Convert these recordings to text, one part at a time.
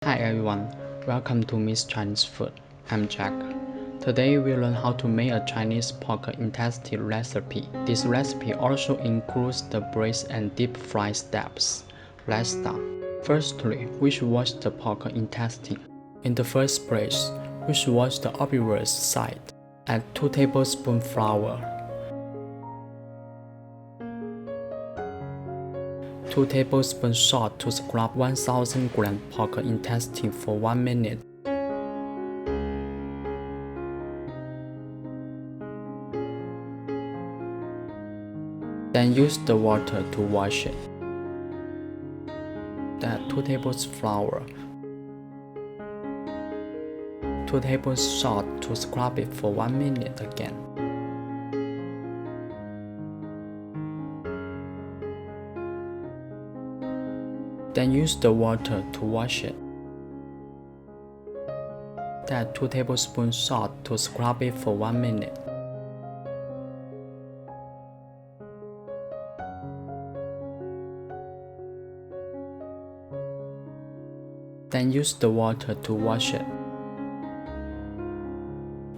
Hi everyone, welcome to Miss Chinese Food. I'm Jack. Today we learn how to make a Chinese pork intestine recipe. This recipe also includes the braised and deep fry steps. Let's start. Firstly, we should wash the pork intestine. In the first place, we should wash the obvious side. Add 2 tablespoons flour, 2 tablespoons salt to scrub 1000 gram pork intestine for 1 minute. Then use the water to wash it. Add 2 tablespoons flour, 2 tablespoons salt to scrub it for 1 minute again. Then use the water to wash it. Add 2 tablespoons salt to scrub it for 1 minute. Then use the water to wash it.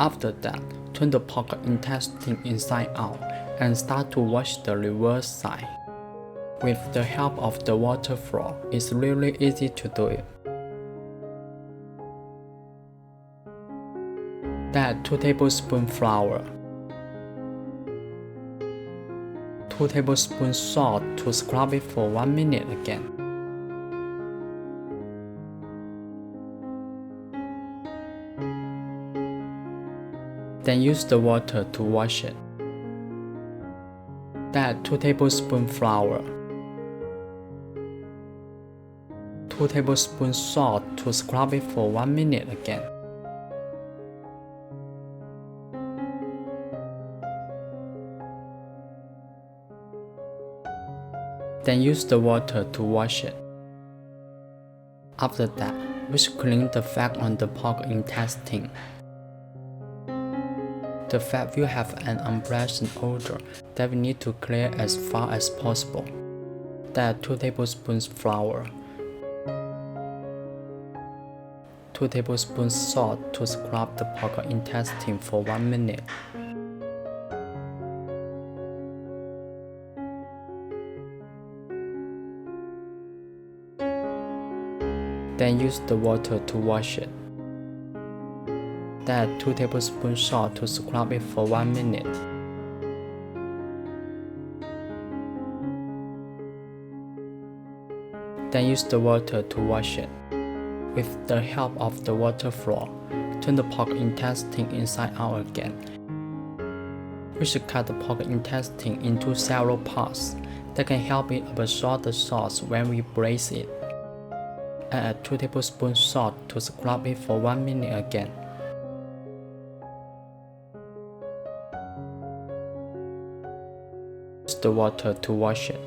After that, turn the pork intestine inside out and start to wash the reverse side. With the help of the water flow, it's really easy to do it. Add 2 tablespoons flour, 2 tablespoons salt to scrub it for 1 minute again. Then use the water to wash it. Add 2 tablespoons flour, 2 tablespoons salt to scrub it for 1 minute again. Then use the water to wash it. After that, we should clean the fat on the pork intestine. The fat will have an unpleasant odor that we need to clear as far as possible. Add 2 tablespoons flour, 2 tablespoons salt to scrub the pork intestine for 1 minute. Then use the water to wash it. Add 2 tablespoons salt to scrub it for 1 minute. Then use the water to wash it. With the help of the water flow, turn the pork intestine inside out again. We should cut the pork intestine into several parts that can help it absorb the sauce when we braise it. Add 2 tablespoons salt to scrub it for 1 minute again. Use the water to wash it.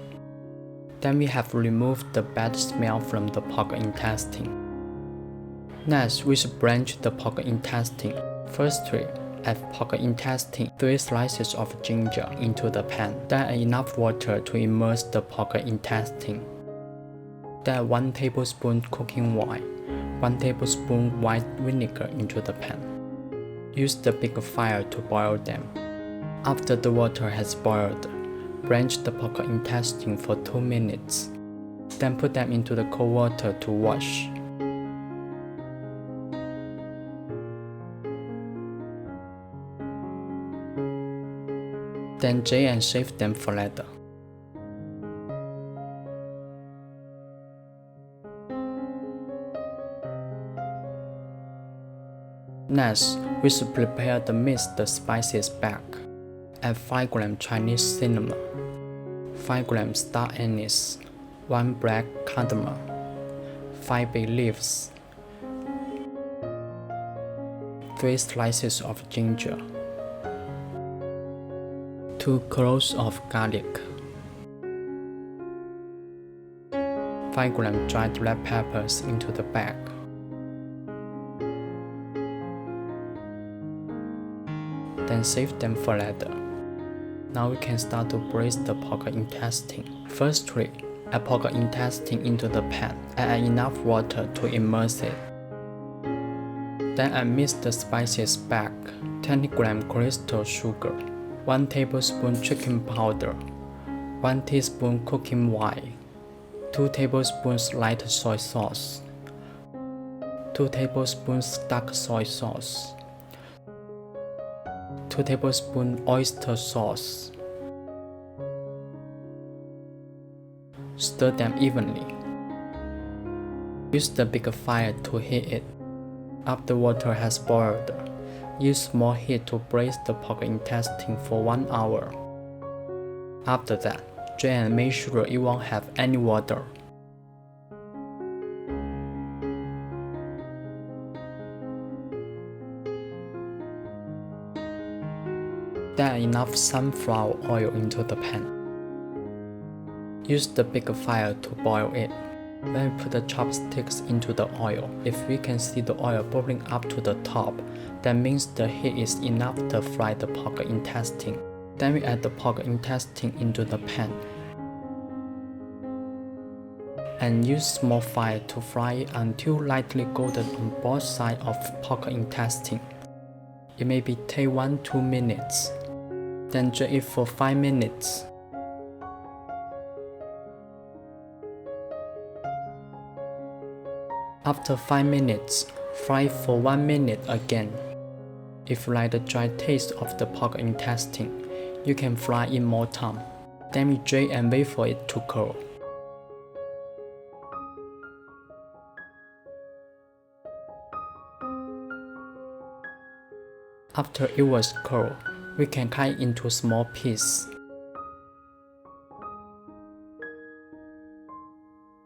Then we have removed the bad smell from the pork intestine. Next, we should blanch the pork intestine. Firstly, add pork intestine, 3 slices of ginger into the pan. Then add enough water to immerse the pork intestine. Add 1 tablespoon cooking oil, 1 tablespoon white vinegar into the pan. Use the big fire to boil them. After the water has boiled, blanch the pork intestine for 2 minutes. Then put them into the cold water to wash. Then drain and shave them for later. Next, we should prepare the mixed spices back. Add 5 grams Chinese cinnamon, 5 grams star anise, 1 black cardamom, 5 bay leaves, 3 slices of ginger, 2 cloves of garlic, 5 grams dried red peppers into the bag. Then save them for later. Now we can start to braise the pork intestine. Firstly, Add pork intestine into the pan and add enough water to immerse it. Then I mix the spices back, 20 gram crystal sugar, 1 tablespoon chicken powder, 1 teaspoon cooking oil, 2 tablespoons light soy sauce, 2 tablespoons dark soy sauce, 2 tablespoons oyster sauce. Stir them evenly. Use the big fire to heat it. After water has boiled, use small heat to braise the pork intestine for 1 hour. After that, drain and make sure it won't have any water. Then add enough sunflower oil into the pan. Use the big fire to boil it. Then put the chopsticks into the oil. If we can see the oil bubbling up to the top, that means the heat is enough to fry the pork intestine. Then we add the pork intestine into the pan and use small fire to fry it until lightly golden on both sides of pork intestine. It may take 1-2 minutes. Then drain it for 5 minutes. After 5 minutes, fry for 1 minute again. If you like the dry taste of the pork intestine, you can fry it more time. Then we drain and wait for it to cool. After it was cool, we can cut it into small pieces.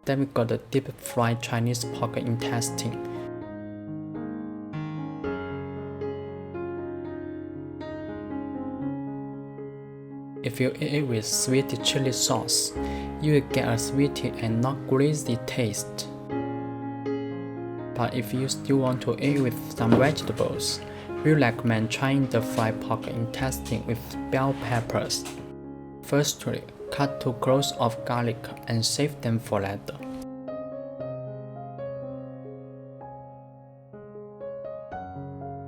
Then we got the deep fried Chinese pork intestine. If you eat it with sweet chili sauce, you will get a sweety and not greasy taste. But if you still want to eat with some vegetables, we recommend trying the fried pork intestine with bell peppers. Firstly, cut 2 cloves of garlic and save them for later.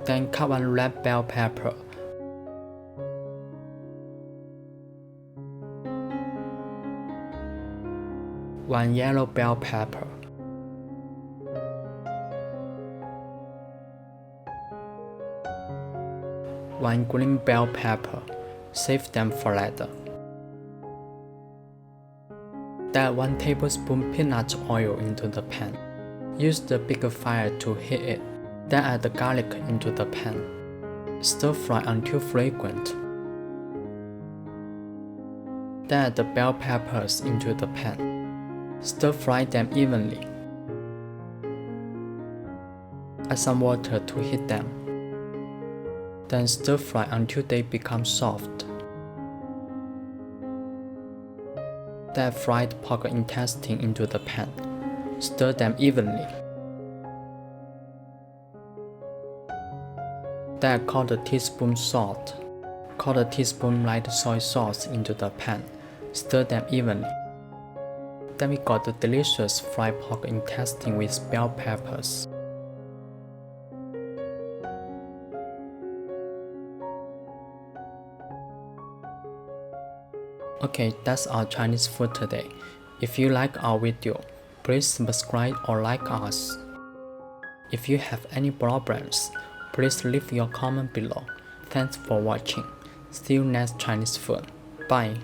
Then cut 1 red bell pepper, 1 yellow bell pepper, 1 green bell pepper, save them for later. Add 1 tablespoon peanut oil into the pan. Use the big fire to heat it. Then add the garlic into the pan. Stir fry until fragrant. Then add the bell peppers into the pan. Stir fry them evenly. Add some water to heat them. Then stir fry until they become soft. Then add fried pork intestine into the pan. Stir them evenly. Then add 1/4 teaspoon salt, 1/4 teaspoon light soy sauce into the pan. Stir them evenly. Then we got the delicious fried pork intestine with bell peppers. Okay, that's our Chinese food today. If you like our video, please subscribe or like us. If you have any problems, please leave your comment below. Thanks for watching. See you next Chinese food. Bye.